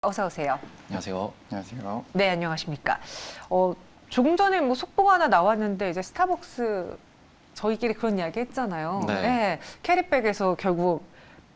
어서 오세요. 안녕하세요. 안녕하세요. 네, 안녕하십니까. 조금 전에 뭐 속보가 하나 나왔는데 이제 스타벅스 저희끼리 그런 이야기 했잖아요. 네. 네, 캐리백에서 결국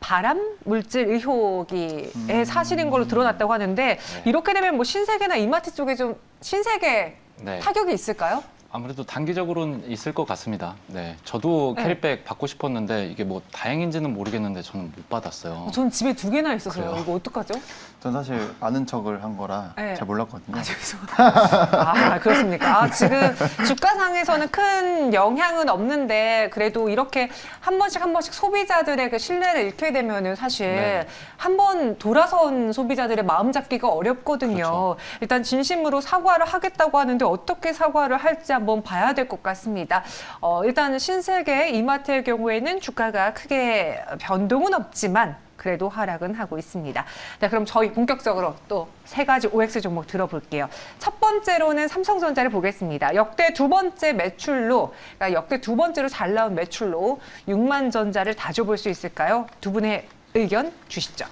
발암 물질 의혹이 사실인 걸로 드러났다고 하는데 이렇게 되면 뭐 신세계나 이마트 쪽에 좀 신세계 네. 타격이 있을까요? 아무래도 단기적으로는 있을 것 같습니다. 네. 저도 네. 캐리백 받고 싶었는데 이게 뭐 다행인지는 모르겠는데 저는 못 받았어요. 전 집에 2개나 있어서요. 그래요? 이거 어떡하죠? 전 사실 아는 척을 한 거라 네. 잘 몰랐거든요. 죄송합니다. 그렇습니까? 지금 주가상에서는 큰 영향은 없는데 그래도 이렇게 한 번씩 소비자들의 그 신뢰를 잃게 되면은 사실 네. 한 번 돌아선 소비자들의 마음 잡기가 어렵거든요. 그렇죠. 일단 진심으로 사과를 하겠다고 하는데 어떻게 사과를 할지 한번 봐야 될 것 같습니다. 일단 신세계 이마트의 경우에는 주가가 크게 변동은 없지만 그래도 하락은 하고 있습니다. 네, 그럼 저희 본격적으로 또 3가지 OX 종목 들어볼게요. 첫 번째로는 삼성전자를 보겠습니다. 역대 2번째 매출로, 그러니까 역대 2번째로 잘 나온 매출로 6만 전자를 다져볼 수 있을까요? 두 분의 의견 주시죠.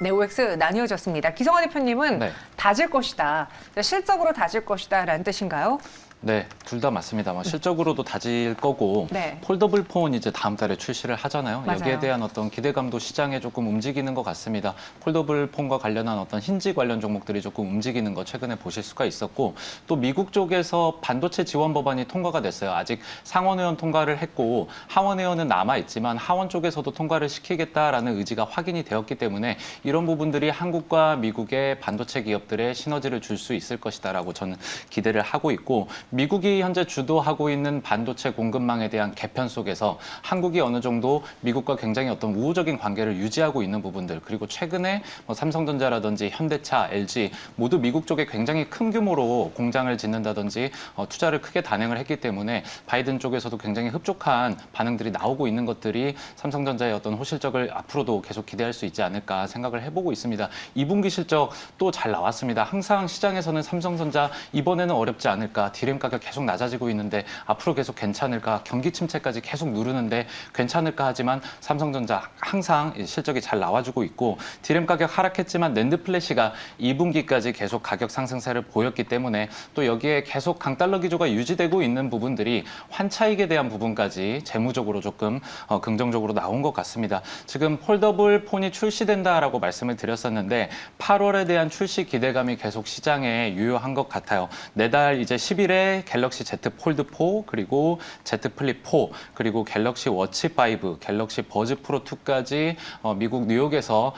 네, OX 나뉘어졌습니다. 기성환 대표님은 네. 다질 것이다, 실적으로 다질 것이다 라는 뜻인가요? 네, 둘 다 맞습니다. 실적으로도 다질 거고 네. 폴더블 폰 이제 다음 달에 출시를 하잖아요. 맞아요. 여기에 대한 어떤 기대감도 시장에 조금 움직이는 것 같습니다. 폴더블 폰과 관련한 어떤 힌지 관련 종목들이 조금 움직이는 거 최근에 보실 수가 있었고 또 미국 쪽에서 반도체 지원 법안이 통과가 됐어요. 아직 상원의원 통과를 했고 하원의원은 남아 있지만 하원 쪽에서도 통과를 시키겠다라는 의지가 확인이 되었기 때문에 이런 부분들이 한국과 미국의 반도체 기업들의 시너지를 줄 수 있을 것이다라고 저는 기대를 하고 있고 미국이 현재 주도하고 있는 반도체 공급망에 대한 개편 속에서 한국이 어느 정도 미국과 굉장히 어떤 우호적인 관계를 유지하고 있는 부분들 그리고 최근에 뭐 삼성전자라든지 현대차, LG 모두 미국 쪽에 굉장히 큰 규모로 공장을 짓는다든지 투자를 크게 단행을 했기 때문에 바이든 쪽에서도 굉장히 흡족한 반응들이 나오고 있는 것들이 삼성전자의 어떤 호실적을 앞으로도 계속 기대할 수 있지 않을까 생각을 해보고 있습니다. 2분기 실적 또 잘 나왔습니다. 항상 시장에서는 삼성전자 이번에는 어렵지 않을까 디램 가격 계속 낮아지고 있는데 앞으로 계속 괜찮을까 경기 침체까지 계속 누르는데 괜찮을까 하지만 삼성전자 항상 실적이 잘 나와주고 있고 디램 가격 하락했지만 낸드 플래시가 2분기까지 계속 가격 상승세를 보였기 때문에 또 여기에 계속 강달러 기조가 유지되고 있는 부분들이 환차익에 대한 부분까지 재무적으로 조금 긍정적으로 나온 것 같습니다. 지금 폴더블 폰이 출시된다라고 말씀을 드렸었는데 8월에 대한 출시 기대감이 계속 시장에 유효한 것 같아요. 내달 이제 10일에 갤럭시 Z 폴드 4 그리고 Z 플립 4 그리고 갤럭시 워치 5, 갤럭시 버즈 프로 2까지 미국 뉴욕에서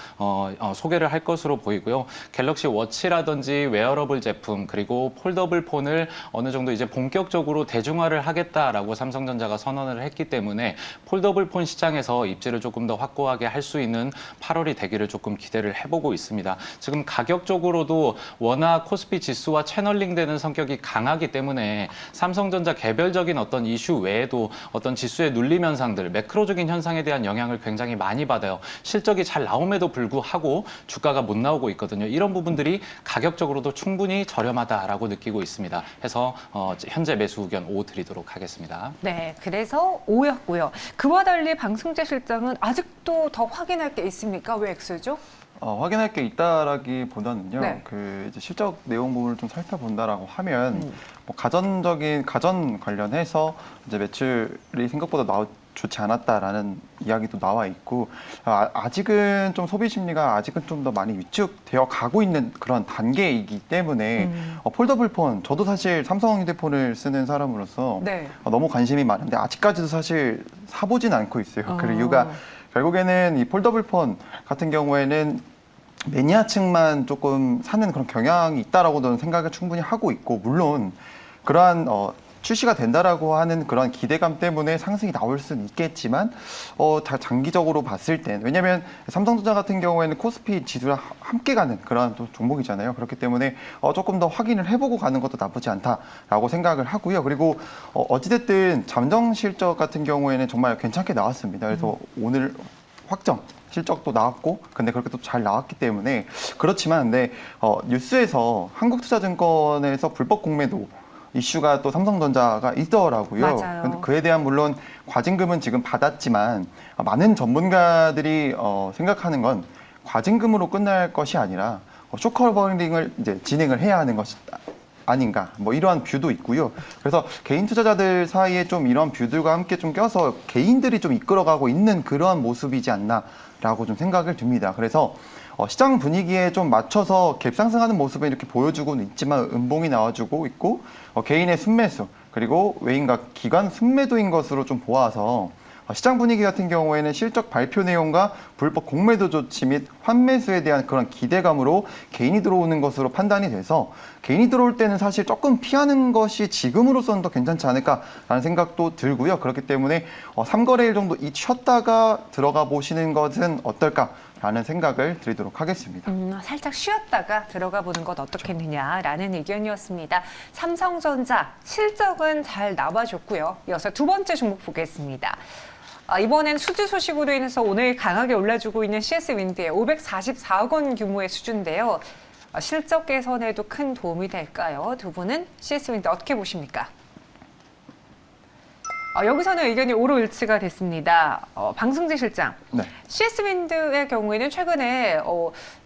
소개를 할 것으로 보이고요. 갤럭시 워치라든지 웨어러블 제품 그리고 폴더블 폰을 어느 정도 이제 본격적으로 대중화를 하겠다라고 삼성전자가 선언을 했기 때문에 폴더블 폰 시장에서 입지를 조금 더 확고하게 할 수 있는 8월이 되기를 조금 기대를 해보고 있습니다. 지금 가격적으로도 워낙 코스피 지수와 채널링되는 성격이 강하기 때문에 삼성전자 개별적인 어떤 이슈 외에도 어떤 지수의 눌림 현상들, 매크로적인 현상에 대한 영향을 굉장히 많이 받아요. 실적이 잘 나옴에도 불구하고 주가가 못 나오고 있거든요. 이런 부분들이 가격적으로도 충분히 저렴하다라고 느끼고 있습니다. 해서 현재 매수 의견 5 드리도록 하겠습니다. 네, 그래서 5였고요. 그와 달리 방승제 실장은 아직도 더 확인할 게 있습니까? 왜 X죠? 확인할 게 있다라기보다는요. 네. 그 이제 실적 내용 부분을 좀 살펴본다라고 하면 뭐 가전 관련해서 이제 매출이 생각보다 좋지 않았다라는 이야기도 나와 있고 아직은 좀 소비 심리가 아직은 좀 더 많이 위축되어 가고 있는 그런 단계이기 때문에 폴더블 폰 저도 사실 삼성 휴대폰을 쓰는 사람으로서 네. 너무 관심이 많은데 아직까지도 사실 사보진 않고 있어요. 그 이유가 결국에는 이 폴더블 폰 같은 경우에는 매니아층만 조금 사는 그런 경향이 있다라고 저는 생각을 충분히 하고 있고 물론 그러한 출시가 된다라고 하는 그런 기대감 때문에 상승이 나올 수는 있겠지만 장기적으로 봤을 땐 왜냐하면 삼성전자 같은 경우에는 코스피 지수랑 함께 가는 그런 또 종목이잖아요. 그렇기 때문에 조금 더 확인을 해보고 가는 것도 나쁘지 않다라고 생각을 하고요. 그리고 어찌됐든 잠정 실적 같은 경우에는 정말 괜찮게 나왔습니다. 그래서 오늘 확정 실적도 나왔고 근데 그렇게 또 잘 나왔기 때문에 그렇지만 뉴스에서 한국투자증권에서 불법 공매도 이슈가 또 삼성전자가 있더라고요. 맞아요. 근데 그에 대한 물론 과징금은 지금 받았지만 많은 전문가들이 생각하는 건 과징금으로 끝날 것이 아니라 쇼커버링을 이제 진행을 해야 하는 것이 아닌가, 뭐 이러한 뷰도 있고요. 그래서 개인 투자자들 사이에 좀 이런 뷰들과 함께 좀 껴서 개인들이 좀 이끌어가고 있는 그러한 모습이지 않나라고 좀 생각을 듭니다. 그래서 시장 분위기에 좀 맞춰서 갭 상승하는 모습을 이렇게 보여주고는 있지만 음봉이 나와주고 있고 개인의 순매수 그리고 외인과 기관 순매도인 것으로 좀 보아서 시장 분위기 같은 경우에는 실적 발표 내용과 불법 공매도 조치 및 환매수에 대한 그런 기대감으로 개인이 들어오는 것으로 판단이 돼서 개인이 들어올 때는 사실 조금 피하는 것이 지금으로서는 더 괜찮지 않을까라는 생각도 들고요. 그렇기 때문에 3거래일 정도 쉬었다가 들어가 보시는 것은 어떨까라는 생각을 드리도록 하겠습니다. 살짝 쉬었다가 들어가 보는 것 어떻겠느냐라는 의견이었습니다. 삼성전자 실적은 잘 나와줬고요. 이어서 두 번째 종목 보겠습니다. 이번엔 수주 소식으로 인해서 오늘 강하게 올라주고 있는 CS윈드의 544억 원 규모의 수주인데요. 실적 개선에도 큰 도움이 될까요? 두 분은 CS윈드 어떻게 보십니까? 여기서는 의견이 오로일치가 됐습니다. 방승재 실장, 네. CS윈드의 경우에는 최근에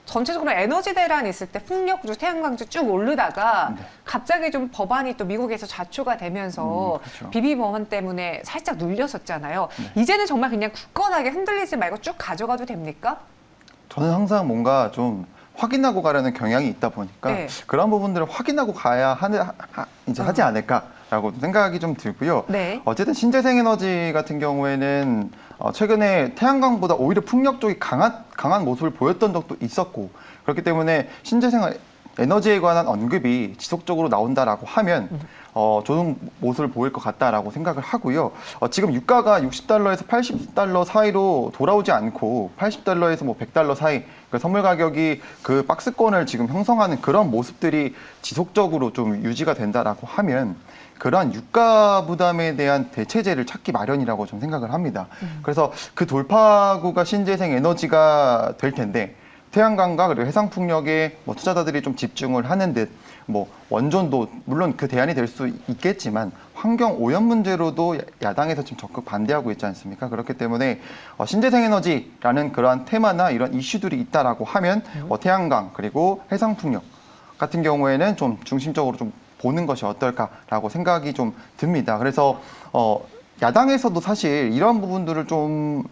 전체적으로 에너지 대란이 있을 때 풍력주, 태양광주 쭉 오르다가 네. 갑자기 좀 법안이 또 미국에서 자초가 되면서 그렇죠. 비비 법안 때문에 살짝 눌렸었잖아요. 네. 이제는 정말 그냥 굳건하게 흔들리지 말고 쭉 가져가도 됩니까? 저는 항상 뭔가 좀 확인하고 가려는 경향이 있다 보니까 네. 그런 부분들을 확인하고 가야 이제 하지 않을까라고 생각이 좀 들고요. 네. 어쨌든 신재생 에너지 같은 경우에는 최근에 태양광보다 오히려 풍력 쪽이 강한 모습을 보였던 적도 있었고 그렇기 때문에 신재생 에너지에 관한 언급이 지속적으로 나온다라고 하면 좋은 모습을 보일 것 같다라고 생각을 하고요. 지금 유가가 $60에서 $80 사이로 돌아오지 않고 $80에서 뭐 $100 사이 그 선물 가격이 그 박스권을 지금 형성하는 그런 모습들이 지속적으로 좀 유지가 된다라고 하면 그러한 유가 부담에 대한 대체제를 찾기 마련이라고 좀 생각을 합니다. 그래서 그 돌파구가 신재생 에너지가 될 텐데 태양광과 그리고 해상풍력에 뭐 투자자들이 좀 집중을 하는 듯 뭐 원전도 물론 그 대안이 될 수 있겠지만 환경 오염 문제로도 야당에서 지금 적극 반대하고 있지 않습니까? 그렇기 때문에 신재생 에너지라는 그러한 테마나 이런 이슈들이 있다라고 하면 태양광 그리고 해상풍력 같은 경우에는 좀 중심적으로 좀 보는 것이 어떨까라고 생각이 좀 듭니다. 그래서 야당에서도 사실 이러한 부분들을 좀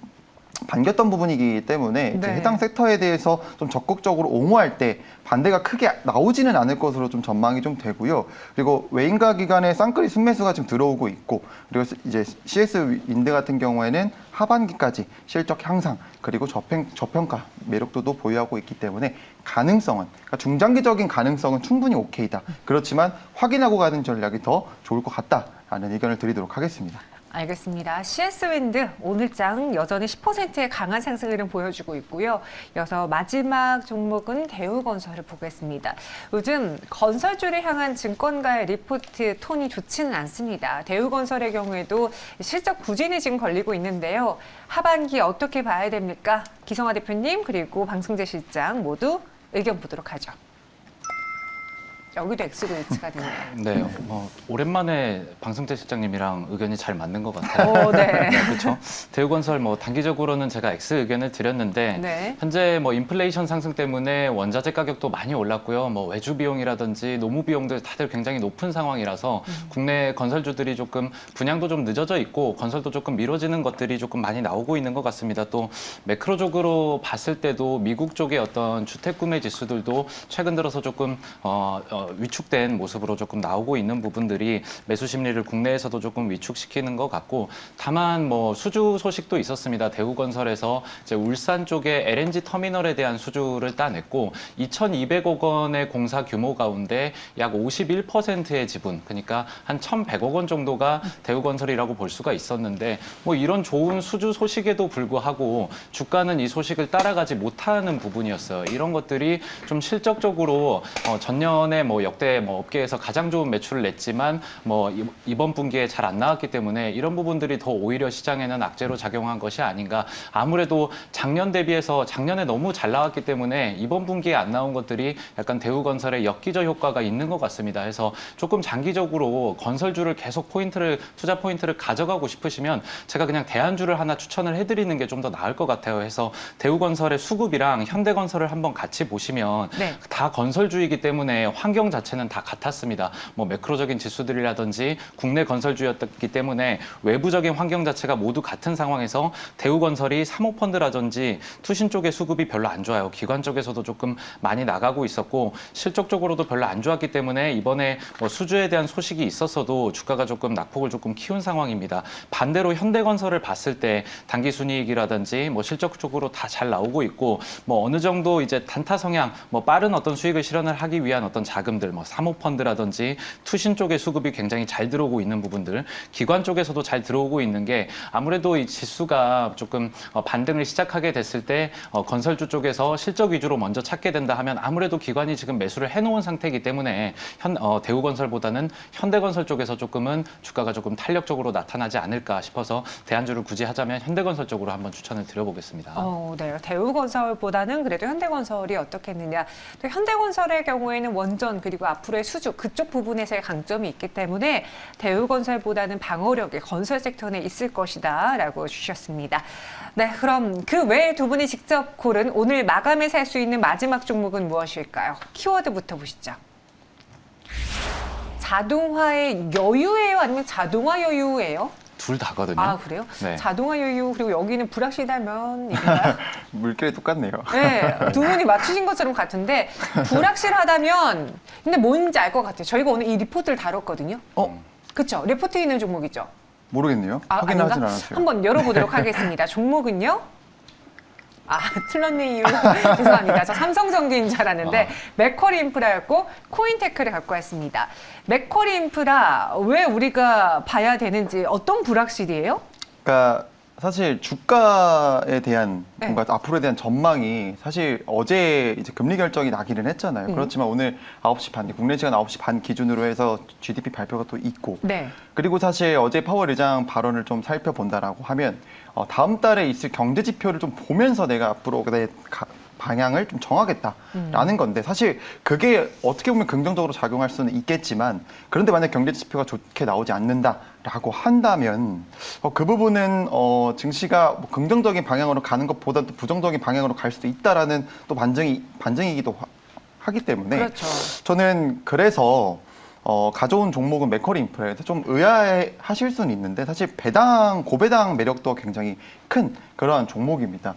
반겼던 부분이기 때문에 네. 해당 섹터에 대해서 좀 적극적으로 옹호할 때 반대가 크게 나오지는 않을 것으로 좀 전망이 좀 되고요. 그리고 외인과 기관의 쌍끌이 순매수가 지금 들어오고 있고 그리고 이제 CS 윈드 같은 경우에는 하반기까지 실적 향상 그리고 저평가 매력도도 보유하고 있기 때문에 가능성은 그러니까 중장기적인 가능성은 충분히 오케이다. 그렇지만 확인하고 가는 전략이 더 좋을 것 같다라는 의견을 드리도록 하겠습니다. 알겠습니다. CS윈드 오늘장 여전히 10%의 강한 상승 흐름 보여주고 있고요. 이어서 마지막 종목은 대우건설을 보겠습니다. 요즘 건설주를 향한 증권가의 리포트 톤이 좋지는 않습니다. 대우건설의 경우에도 실적 부진이 지금 걸리고 있는데요. 하반기 어떻게 봐야 됩니까? 기성화 대표님 그리고 방승재 실장 모두 의견 보도록 하죠. 여기도 X로 일치가 되네요. 네, 오랜만에 방승재 실장님이랑 의견이 잘 맞는 것 같아요. 네. 그렇죠. 대우건설 단기적으로는 제가 X 의견을 드렸는데 네. 현재 인플레이션 상승 때문에 원자재 가격도 많이 올랐고요. 외주 비용이라든지 노무 비용들 다들 굉장히 높은 상황이라서 국내 건설주들이 조금 분양도 좀 늦어져 있고 건설도 조금 미뤄지는 것들이 조금 많이 나오고 있는 것 같습니다. 또 매크로적으로 봤을 때도 미국 쪽의 어떤 주택 구매 지수들도 최근 들어서 조금 위축된 모습으로 조금 나오고 있는 부분들이 매수 심리를 국내에서도 조금 위축시키는 것 같고 다만 수주 소식도 있었습니다. 대우건설에서 이제 울산 쪽에 LNG 터미널에 대한 수주를 따냈고 2,200억 원의 공사 규모 가운데 약 51%의 지분 그러니까 한 1,100억 원 정도가 대우건설이라고 볼 수가 있었는데 이런 좋은 수주 소식에도 불구하고 주가는 이 소식을 따라가지 못하는 부분이었어요. 이런 것들이 좀 실적적으로 전년에 뭐 역대 뭐 업계에서 가장 좋은 매출을 냈지만 뭐 이번 분기에 잘 안 나왔기 때문에 이런 부분들이 더 오히려 시장에는 악재로 작용한 것이 아닌가. 아무래도 작년 대비해서 작년에 너무 잘 나왔기 때문에 이번 분기에 안 나온 것들이 약간 대우건설의 엽기적 효과가 있는 것 같습니다. 해서 조금 장기적으로 건설주를 계속 투자 포인트를 가져가고 싶으시면 제가 그냥 대안주를 하나 추천을 해드리는 게 좀 더 나을 것 같아요. 해서 대우건설의 수급이랑 현대건설을 한번 같이 보시면 네. 다 건설주이기 때문에 환경 자체는 다 같았습니다. 뭐 매크로적인 지수들이라든지 국내 건설주였기 때문에 외부적인 환경 자체가 모두 같은 상황에서 대우건설이 사모펀드라든지 투신 쪽의 수급이 별로 안 좋아요. 기관 쪽에서도 조금 많이 나가고 있었고 실적적으로도 별로 안 좋았기 때문에 이번에 뭐 수주에 대한 소식이 있었어도 주가가 조금 낙폭을 조금 키운 상황입니다. 반대로 현대건설을 봤을 때 당기순이익이라든지 뭐 실적적으로 다 잘 나오고 있고 뭐 어느 정도 이제 단타 성향, 뭐 빠른 어떤 수익을 실현을 하기 위한 어떤 자금들, 뭐 사모펀드라든지 투신 쪽의 수급이 굉장히 잘 들어오고 있는 부분들, 기관 쪽에서도 잘 들어오고 있는 게 아무래도 이 지수가 조금 반등을 시작하게 됐을 때 건설주 쪽에서 실적 위주로 먼저 찾게 된다 하면 아무래도 기관이 지금 매수를 해놓은 상태이기 때문에 대우건설보다는 현대건설 쪽에서 조금은 주가가 조금 탄력적으로 나타나지 않을까 싶어서 대안주를 굳이 하자면 현대건설 쪽으로 한번 추천을 드려보겠습니다. 네. 대우건설보다는 그래도 현대건설이 어떻겠느냐. 또 현대건설의 경우에는 원전 그리고 앞으로의 수주 그쪽 부분에서의 강점이 있기 때문에 대우건설보다는 방어력이 건설 섹터 내 있을 것이다라고 주셨습니다. 네, 그럼 그 외에 두 분이 직접 고른 오늘 마감에 살 수 있는 마지막 종목은 무엇일까요? 키워드부터 보시죠. 자동화의 여유예요? 아니면 자동화 여유예요? 둘 다거든요. 아, 그래요? 네. 자동화 여유 그리고 여기는 불확실하면인가요? 물결이 똑같네요. 네, 두 분이 맞추신 것처럼 같은데 불확실하다면 근데 뭔지 알 것 같아요. 저희가 오늘 이 리포트를 다뤘거든요. 그렇죠? 리포트에 있는 종목이죠. 모르겠네요. 확인을 아닌가? 하진 않았어요. 한번 열어보도록 하겠습니다. 종목은요? 틀렸네요. 죄송합니다. 저 삼성전기인 줄 알았는데 맥쿼리 인프라였고 코인테크를 갖고 왔습니다. 맥쿼리 인프라 왜 우리가 봐야 되는지 어떤 불확실이에요? 그러니까 사실 주가에 대한 네. 뭔가 앞으로에 대한 전망이 사실 어제 이제 금리 결정이 나기는 했잖아요. 그렇지만 오늘 9시 반, 국내 시간 9시 반 기준으로 해서 GDP 발표가 또 있고 네. 그리고 사실 어제 파월 의장 발언을 좀 살펴본다라고 하면 다음 달에 있을 경제 지표를 좀 보면서 내가 앞으로 내 방향을 좀 정하겠다라는 건데 사실 그게 어떻게 보면 긍정적으로 작용할 수는 있겠지만 그런데 만약 경제 지표가 좋게 나오지 않는다라고 한다면 그 부분은 증시가 뭐 긍정적인 방향으로 가는 것보다 또 부정적인 방향으로 갈 수도 있다라는 또 반증이기도 하기 때문에 그렇죠. 저는 그래서 가져온 종목은 맥쿼리 인프라에서 좀 의아해하실 수는 있는데 사실 고배당 매력도 굉장히 큰 그러한 종목입니다.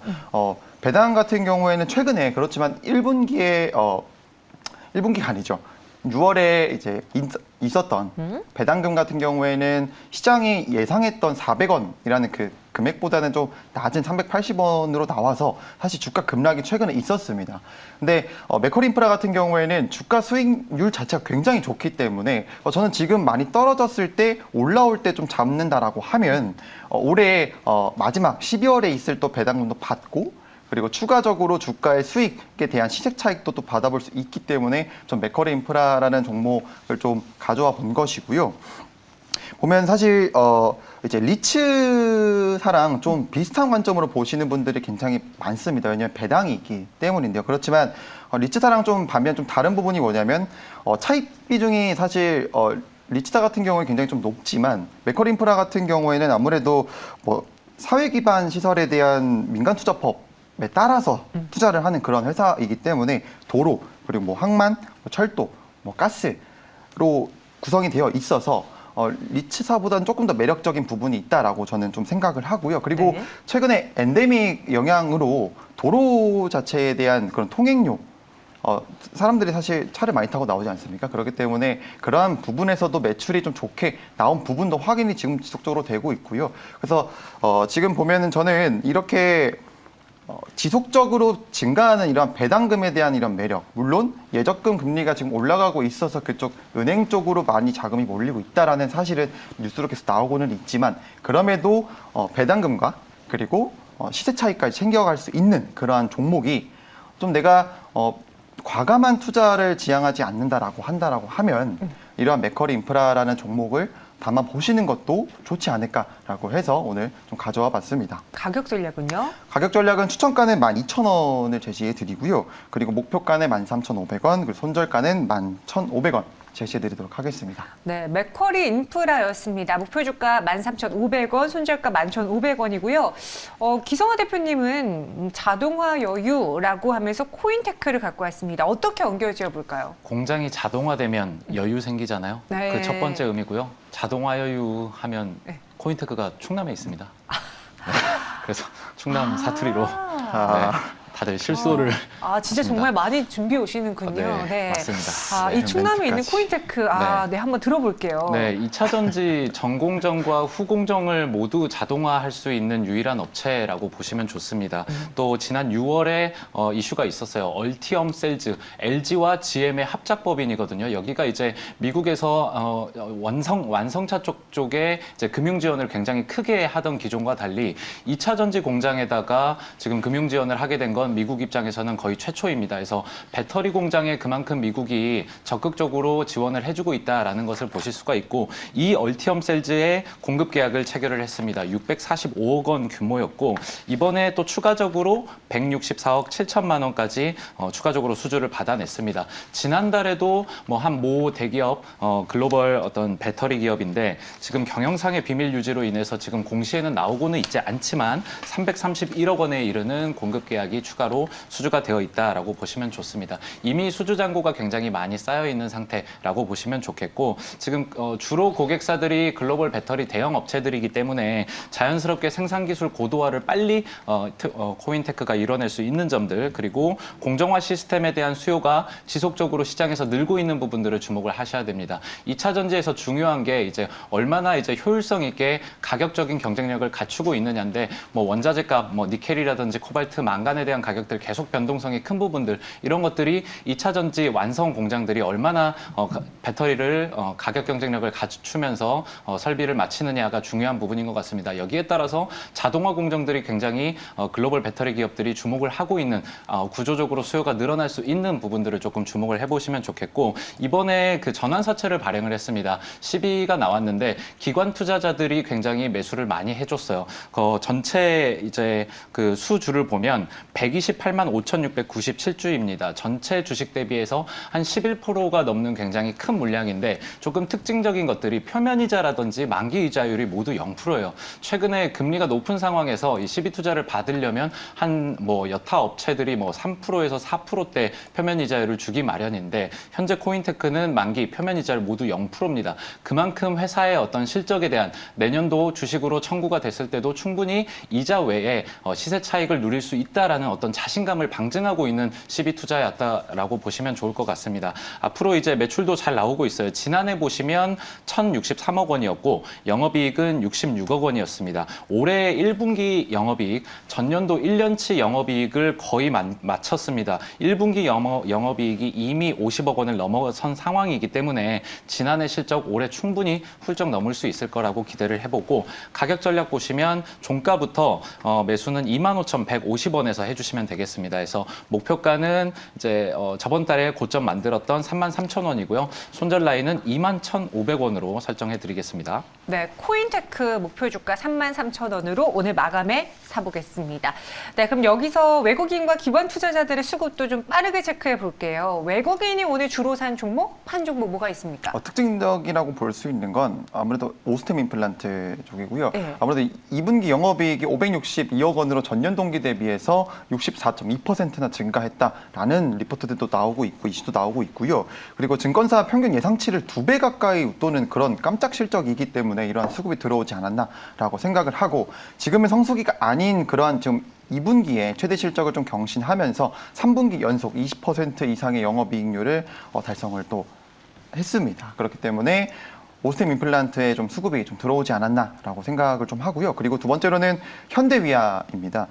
배당 같은 경우에는 최근에 그렇지만 1분기에 1분기가 아니죠. 6월에 이제 있었던 배당금 같은 경우에는 시장이 예상했던 400원이라는 그 금액보다는 좀 낮은 380원으로 나와서 사실 주가 급락이 최근에 있었습니다. 근데 맥쿼리 인프라 같은 경우에는 주가 수익률 자체가 굉장히 좋기 때문에 저는 지금 많이 떨어졌을 때 올라올 때 좀 잡는다라고 하면 올해 마지막 12월에 있을 또 배당금도 받고 그리고 추가적으로 주가의 수익에 대한 시세 차익도 또 받아볼 수 있기 때문에 전 맥쿼리 인프라라는 종목을 좀 가져와 본 것이고요. 보면 사실 이제 리츠사랑 좀 비슷한 관점으로 보시는 분들이 굉장히 많습니다. 왜냐하면 배당이 있기 때문인데요. 그렇지만 리츠사랑 좀 반면 좀 다른 부분이 뭐냐면 차익 비중이 사실 리츠사 같은 경우에 굉장히 좀 높지만 맥쿼리 인프라 같은 경우에는 아무래도 뭐 사회 기반 시설에 대한 민간 투자법 에 따라서 투자를 하는 그런 회사이기 때문에 도로 그리고 뭐 항만, 뭐 철도, 뭐 가스로 구성이 되어 있어서 리츠사보다는 조금 더 매력적인 부분이 있다라고 저는 좀 생각을 하고요. 그리고 네. 최근에 엔데믹 영향으로 도로 자체에 대한 그런 통행료 사람들이 사실 차를 많이 타고 나오지 않습니까? 그렇기 때문에 그러한 부분에서도 매출이 좀 좋게 나온 부분도 확인이 지금 지속적으로 되고 있고요. 그래서 지금 보면은 저는 이렇게 지속적으로 증가하는 이런 배당금에 대한 이런 매력, 물론 예적금 금리가 지금 올라가고 있어서 그쪽 은행 쪽으로 많이 자금이 몰리고 있다라는 사실은 뉴스로 계속 나오고는 있지만 그럼에도 배당금과 그리고 시세 차익까지 챙겨갈 수 있는 그러한 종목이 좀 내가 과감한 투자를 지향하지 않는다라고 하면 이러한 맥커리 인프라라는 종목을 담아 보시는 것도 좋지 않을까라고 해서 오늘 좀 가져와 봤습니다. 가격 전략은요? 가격 전략은 추천가는 12,000원을 제시해 드리고요. 그리고 목표가는 13,500원, 그리고 손절가는 11,500원 제시해 드리도록 하겠습니다. 네, 맥쿼리 인프라였습니다. 목표 주가 13,500원, 손절가 11,500원이고요. 기성화 대표님은 자동화 여유라고 하면서 코인테크를 갖고 왔습니다. 어떻게 엉겨지어 볼까요? 공장이 자동화되면 여유 생기잖아요. 네. 그 첫 번째 의미고요. 자동화 여유 하면 네. 코인테크가 충남에 있습니다. 네. 그래서 충남 사투리로 아. 네, 다들 실소를 진짜 맞습니다. 정말 많이 준비해 오시는군요. 네, 맞습니다. 이 네, 충남에 있는 멘트까지. 코인테크, 네, 한번 들어볼게요. 네, 2차 전지 전공정과 후공정을 모두 자동화할 수 있는 유일한 업체라고 보시면 좋습니다. 또 지난 6월에 이슈가 있었어요. 얼티엄 셀즈, LG와 GM의 합작법인이거든요. 여기가 이제 미국에서 완성차 쪽에 이제 금융 지원을 굉장히 크게 하던 기존과 달리 2차 전지 공장에다가 지금 금융 지원을 하게 된 건 미국 입장에서는 거의 최초입니다. 그래서 배터리 공장에 그만큼 미국이 적극적으로 지원을 해주고 있다라는 것을 보실 수가 있고, 이 얼티엄 셀즈의 공급 계약을 체결을 했습니다. 645억 원 규모였고, 이번에 또 추가적으로 164억 7천만 원까지 추가적으로 수주를 받아냈습니다. 지난달에도 뭐 한 모 대기업 글로벌 어떤 배터리 기업인데 지금 경영상의 비밀 유지로 인해서 지금 공시에는 나오고는 있지 않지만 331억 원에 이르는 공급 계약이 추가로 수주가 되어 있다라고 보시면 좋습니다. 이미 수주 잔고가 굉장히 많이 쌓여 있는 상태라고 보시면 좋겠고, 지금 주로 고객사들이 글로벌 배터리 대형 업체들이기 때문에 자연스럽게 생산 기술 고도화를 빨리 코인테크가 이뤄낼 수 있는 점들, 그리고 공정화 시스템에 대한 수요가 지속적으로 시장에서 늘고 있는 부분들을 주목을 하셔야 됩니다. 2차 전지에서 중요한 게 이제 얼마나 이제 효율성 있게 가격적인 경쟁력을 갖추고 있느냐인데, 뭐 원자재값, 뭐 니켈이라든지 코발트, 망간에 대한 가격들 계속 변동성이 큰 부분들, 이런 것들이 2차 전지 완성 공장들이 얼마나 배터리를 가격 경쟁력을 갖추면서 설비를 마치느냐가 중요한 부분인 것 같습니다. 여기에 따라서 자동화 공정들이 굉장히 글로벌 배터리 기업들이 주목을 하고 있는, 구조적으로 수요가 늘어날 수 있는 부분들을 조금 주목을 해보시면 좋겠고, 이번에 그 전환사채를 발행을 했습니다. 12가 나왔는데 기관 투자자들이 굉장히 매수를 많이 해줬어요. 전체 이제 그 수주를 보면 128만 5,697주입니다. 전체 주식 대비해서 한 11%가 넘는 굉장히 큰 물량인데, 조금 특징적인 것들이 표면이자라든지 만기이자율이 모두 0%예요. 최근에 금리가 높은 상황에서 이 12투자를 받으려면 한 뭐 여타 업체들이 뭐 3%에서 4%대 표면이자율을 주기 마련인데, 현재 코인테크는 만기 표면이자율 모두 0%입니다. 그만큼 회사의 어떤 실적에 대한, 내년도 주식으로 청구가 됐을 때도 충분히 이자 외에 시세 차익을 누릴 수 있다라는 어떤 자신감을 방증하고 있는 12투자였다라고 보시면 좋을 것 같습니다. 앞으로 이제 매출도 잘 나오고 있어요. 지난해 보시면 1,063억 원이었고 영업이익은 66억 원이었습니다. 올해 1분기 영업이익, 전년도 1년치 영업이익을 거의 마쳤습니다. 1분기 영업이익이 이미 50억 원을 넘어선 상황이기 때문에 지난해 실적 올해 충분히 훌쩍 넘을 수 있을 거라고 기대를 해보고, 가격 전략 보시면 종가부터 매수는 25,150원에서 해주시면 되겠습니다. 그래서 목표가는 이제 저번 달에 고점 만들었던 33,000원이고요. 손절 라인은 21,500원으로 설정해 드리겠습니다. 네, 코인테크 목표 주가 33,000원으로 오늘 마감해 사보겠습니다. 네, 그럼 여기서 외국인과 기관 투자자들의 수급도 좀 빠르게 체크해 볼게요. 외국인이 오늘 주로 산 종목, 판 종목 뭐가 있습니까? 특징적이라고 볼 수 있는 건 아무래도 오스템 임플란트 쪽이고요. 네. 아무래도 2분기 영업이익이 562억 원으로 전년 동기 대비해서 64.2%나 증가했다라는 리포트들도 나오고 있고 이슈도 나오고 있고요. 그리고 증권사 평균 예상치를 2배 가까이 웃도는 그런 깜짝 실적이기 때문에 이러한 수급이 들어오지 않았나라고 생각을 하고, 지금은 성수기가 아닌 그러한 좀 2분기에 최대 실적을 좀 경신하면서 3분기 연속 20% 이상의 영업이익률을 달성을 또 했습니다. 그렇기 때문에 오스템 임플란트에 좀 수급이 좀 들어오지 않았나라고 생각을 좀 하고요. 그리고 두 번째로는 현대위아입니다.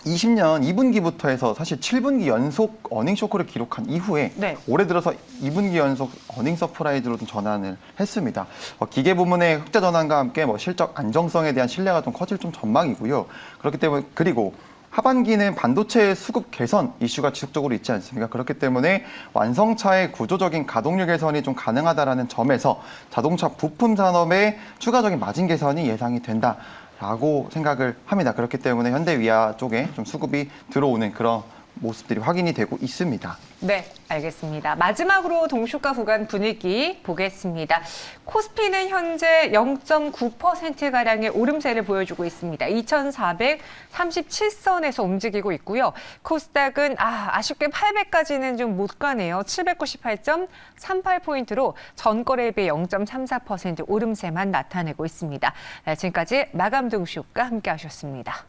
20년 2분기부터 해서 사실 7분기 연속 어닝 쇼크를 기록한 이후에 네. 올해 들어서 2분기 연속 어닝 서프라이즈로 좀 전환을 했습니다. 기계 부문의 흑자 전환과 함께 실적 안정성에 대한 신뢰가 좀 커질 좀 전망이고요. 그렇기 때문에, 그리고 하반기는 반도체 수급 개선 이슈가 지속적으로 있지 않습니까? 그렇기 때문에 완성차의 구조적인 가동률 개선이 좀 가능하다라는 점에서 자동차 부품 산업의 추가적인 마진 개선이 예상이 된다라고 생각을 합니다. 그렇기 때문에 현대위아 쪽에 좀 수급이 들어오는 그런 모습들이 확인이 되고 있습니다. 네, 알겠습니다. 마지막으로 동시가 구간 분위기 보겠습니다. 코스피는 현재 0.9%가량의 오름세를 보여주고 있습니다. 2,437선에서 움직이고 있고요. 코스닥은 아쉽게 800까지는 좀 못 가네요. 798.38포인트로 전거래에 비해 0.34% 오름세만 나타내고 있습니다. 네, 지금까지 마감 동시효과 함께 하셨습니다.